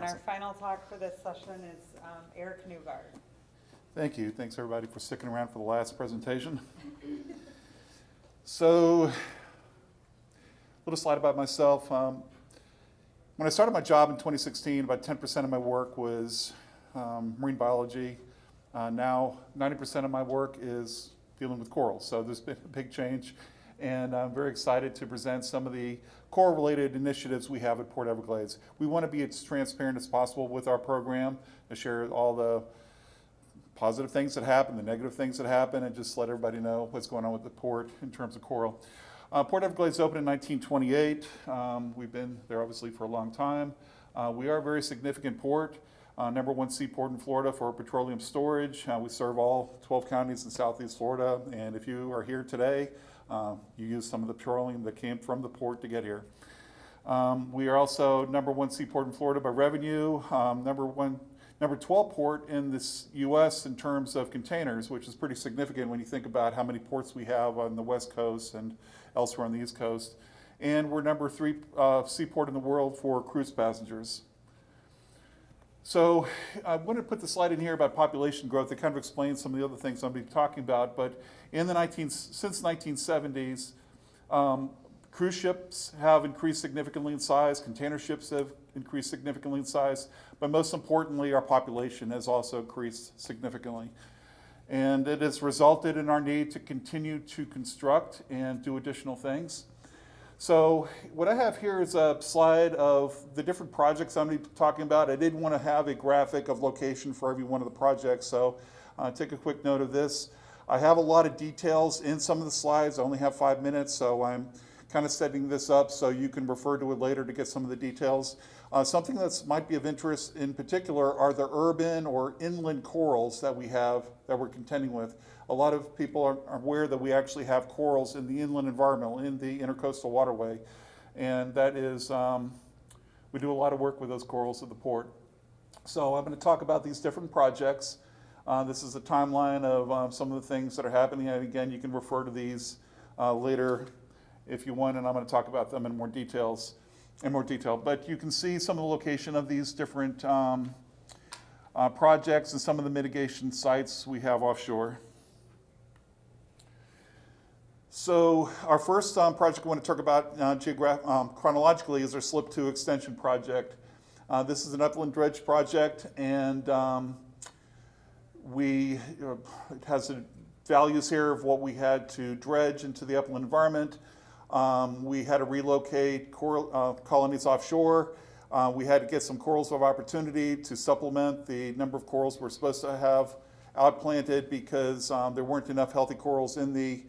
And our final talk for this session is Erik Neugaard. Thank you. Thanks everybody for sticking around for the last presentation. So, a little slide about myself. When I started my job in 2016, about 10% of my work was marine biology. Now, 90% of my work is dealing with corals. So there's been a big change, and I'm very excited to present some of the coral-related initiatives we have at Port Everglades. We want to be as transparent as possible with our program, to share all the positive things that happen, the negative things that happen, and just let everybody know what's going on with the port in terms of coral. Port Everglades opened in 1928. We've been there obviously for a long time. We are a very significant port, #1 seaport in Florida for petroleum storage. We serve all 12 counties in Southeast Florida, and if you are here today, you use some of the petroleum that came from the port to get here. We are also #1 seaport in Florida by revenue, number 12 port in this U.S. in terms of containers, which is pretty significant when you think about how many ports we have on the West Coast and elsewhere on the East Coast. And we're #3 seaport in the world for cruise passengers. So I wanted to put the slide in here about population growth. It kind of explains some of the other things I'll be talking about. But in the since 1970s, cruise ships have increased significantly in size. Container ships have increased significantly in size. But most importantly, our population has also increased significantly. And it has resulted in our need to continue to construct and do additional things. So what I have here is a slide of the different projects I'm going to be talking about. I did want to have a graphic of location for every one of the projects, so take a quick note of this. I have a lot of details in some of the slides. I only have 5 minutes, so I'm kind of setting this up so you can refer to it later to get some of the details. Something that might be of interest in particular are the urban or inland corals that we have, that we're contending with. A lot of people are aware that we actually have corals in the inland environment, in the intercoastal waterway. And that is, we do a lot of work with those corals at the port. So I'm going to talk about these different projects. This is a timeline of some of the things that are happening. And again, you can refer to these later if you want, and I'm going to talk about them in more detail. But you can see some of the location of these different projects and some of the mitigation sites we have offshore. So our first project I want to talk about chronologically is our Slip 2 extension project. This is an upland dredge project, and it has values here of what we had to dredge into the upland environment. We had to relocate coral colonies offshore. We had to get some corals of opportunity to supplement the number of corals we're supposed to have outplanted because there weren't enough healthy corals in the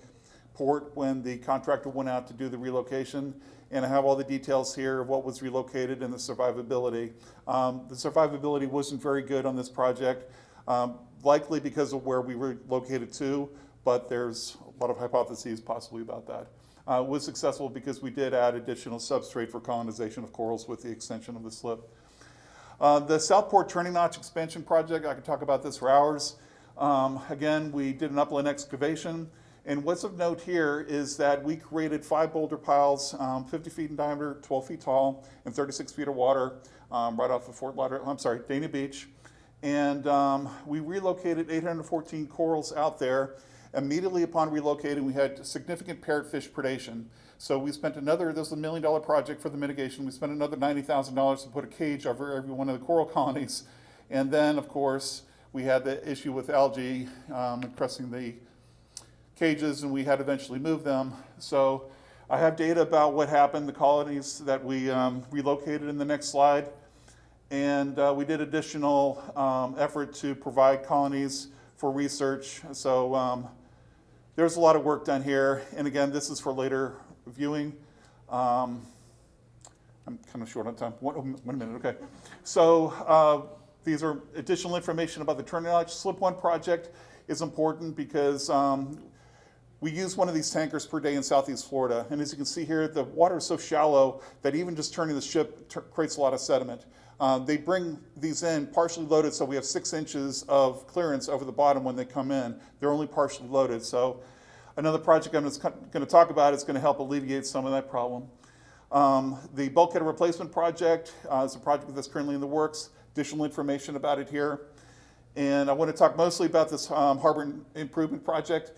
port when the contractor went out to do the relocation. And I have all the details here of what was relocated and the survivability. The survivability wasn't very good on this project, likely because of where we were located to, but there's a lot of hypotheses possibly about that. It was successful because we did add additional substrate for colonization of corals with the extension of the slip. The Southport Turning Notch expansion project, I could talk about this for hours. Again, we did an upland excavation. And what's of note here is that we created 5 boulder piles, 50 feet in diameter, 12 feet tall, and 36 feet of water right off of Dana Beach. And we relocated 814 corals out there. Immediately upon relocating, we had significant parrotfish predation. So we spent this was a $1 million project for the mitigation. We spent another $90,000 to put a cage over every one of the coral colonies. And then, of course, we had the issue with algae encrusting the cages, and we had to eventually move them. So I have data about what happened, the colonies that we relocated in the next slide. And we did additional effort to provide colonies for research. So there's a lot of work done here. And again, this is for later viewing. I'm kind of short on time. One minute, okay. So these are additional information about the Turning Notch. Slip 1 project is important because we use one of these tankers per day in Southeast Florida. And as you can see here, the water is so shallow that even just turning the ship creates a lot of sediment. They bring these in partially loaded, so we have 6 inches of clearance over the bottom when they come in. They're only partially loaded. So another project I'm going to talk about is going to help alleviate some of that problem. The bulkhead replacement project is a project that's currently in the works. Additional information about it here. And I want to talk mostly about this harbor improvement project.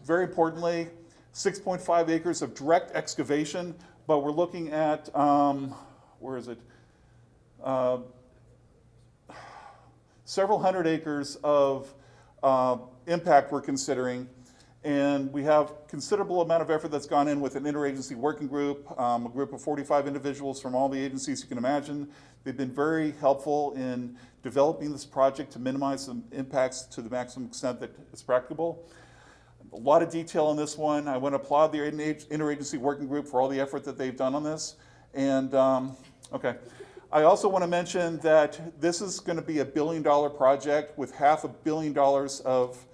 Very importantly, 6.5 acres of direct excavation, but we're looking at, where is it? Several hundred acres of impact we're considering. And we have considerable amount of effort that's gone in with an interagency working group, a group of 45 individuals from all the agencies you can imagine. They've been very helpful in developing this project to minimize the impacts to the maximum extent that it's practicable. A lot of detail on this one. I want to applaud the interagency working group for all the effort that they've done on this. And, okay. I also want to mention that this is going to be $1 billion project with $500 million of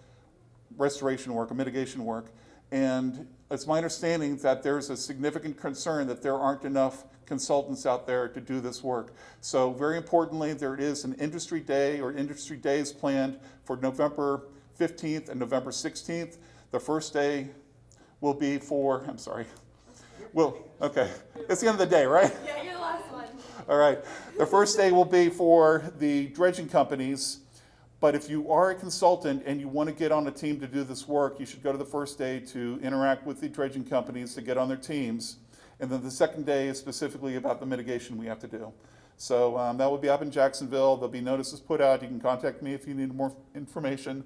restoration work, or mitigation work. And it's my understanding that there's a significant concern that there aren't enough consultants out there to do this work. So very importantly, there is an industry day or industry days planned for November 15th and November 16th. The first day will be for, I'm sorry, okay, it's the end of the day, right? Yeah, you're the last one. All right, the first day will be for the dredging companies. But if you are a consultant and you want to get on a team to do this work, you should go to the first day to interact with the dredging companies to get on their teams. And then the second day is specifically about the mitigation we have to do. So that will be up in Jacksonville. There'll be notices put out. You can contact me if you need more information.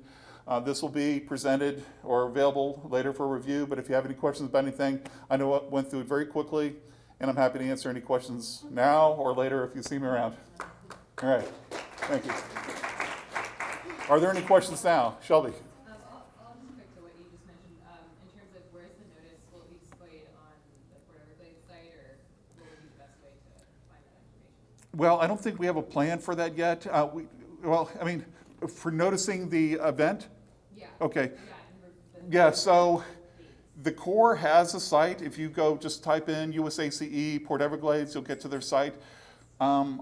This will be presented or available later for review. But if you have any questions about anything, I know I went through it very quickly, and I'm happy to answer any questions now or later if you see me around. All right, thank you. Are there any questions now? Shelby? I'll just quick to what you just mentioned. In terms of where's the notice, will it be displayed on the Port Everglades site, or what would be the best way to find that information? Well, I don't think we have a plan for that yet. For noticing the event? Yeah. Okay. Yeah, Yeah, so the Corps has a site. If you go just type in USACE Port Everglades, you'll get to their site. I'm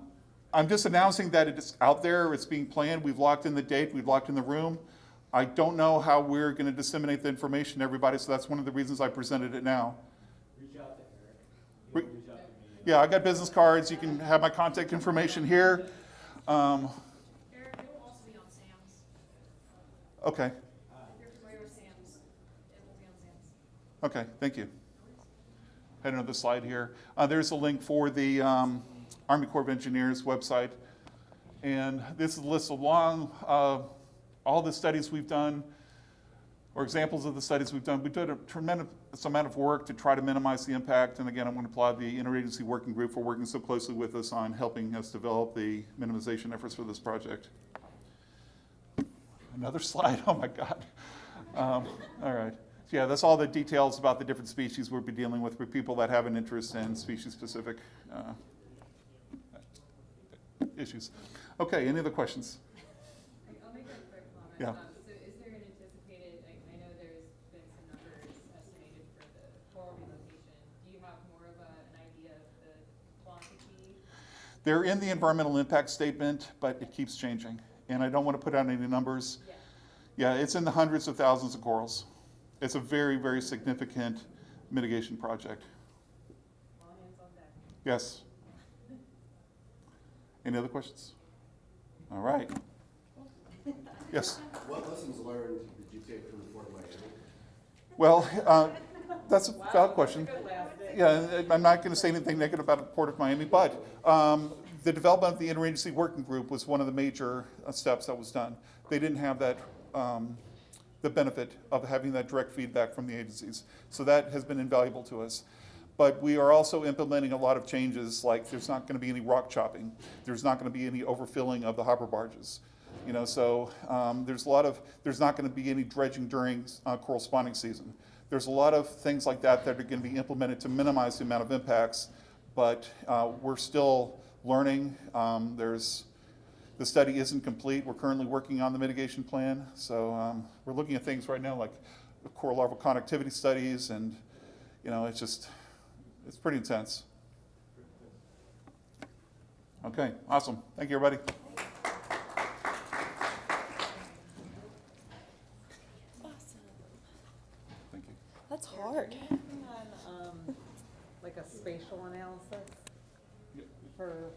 just announcing that it's out there, it's being planned, we've locked in the date, we've locked in the room. I don't know how we're going to disseminate the information to everybody, so that's one of the reasons I presented it now. Reach out to Erik. Reach out to me. Yeah, I got business cards, you can have my contact information here. Erik, it will also be on Sam's. Okay, If you're familiar with Sam's, it will be on Sam's. okay, thank you. I had another slide here. There's a link for the Army Corps of Engineers website. And this is a list of all the studies we've done, or examples of the studies we've done. We did a tremendous amount of work to try to minimize the impact. And again, I want to applaud the interagency working group for working so closely with us on helping us develop the minimization efforts for this project. Another slide, oh my God. All right. So yeah, that's all the details about the different species we'll be dealing with people that have an interest in species-specific issues. Okay, any other questions? I'll make a quick comment. Yeah. So is there an anticipated, I know there's been some numbers estimated for the coral relocation. Do you have more of an idea of the quantity? They're in the environmental impact statement, but it keeps changing. And I don't want to put out any numbers. Yeah. Yeah, it's in the hundreds of thousands of corals. It's a very, very significant mitigation project. All hands on deck. Yes. Any other questions? All right. Yes. What lessons learned did you take from the Port of Miami? Well, that's a valid Wow, question. that's a good last day. Yeah, I'm not going to say anything negative about the Port of Miami, but the development of the interagency working group was one of the major steps that was done. They didn't have that, the benefit of having that direct feedback from the agencies. So that has been invaluable to us. But we are also implementing a lot of changes, like there's not going to be any rock chopping. There's not going to be any overfilling of the hopper barges. So there's not going to be any dredging during coral spawning season. There's a lot of things like that that are going to be implemented to minimize the amount of impacts, but we're still learning. The study isn't complete. We're currently working on the mitigation plan. So we're looking at things right now like coral larval connectivity studies, and it's pretty intense. Okay, awesome. Thank you, everybody. Awesome. Thank you. That's hard. On, like a spatial analysis Yep. for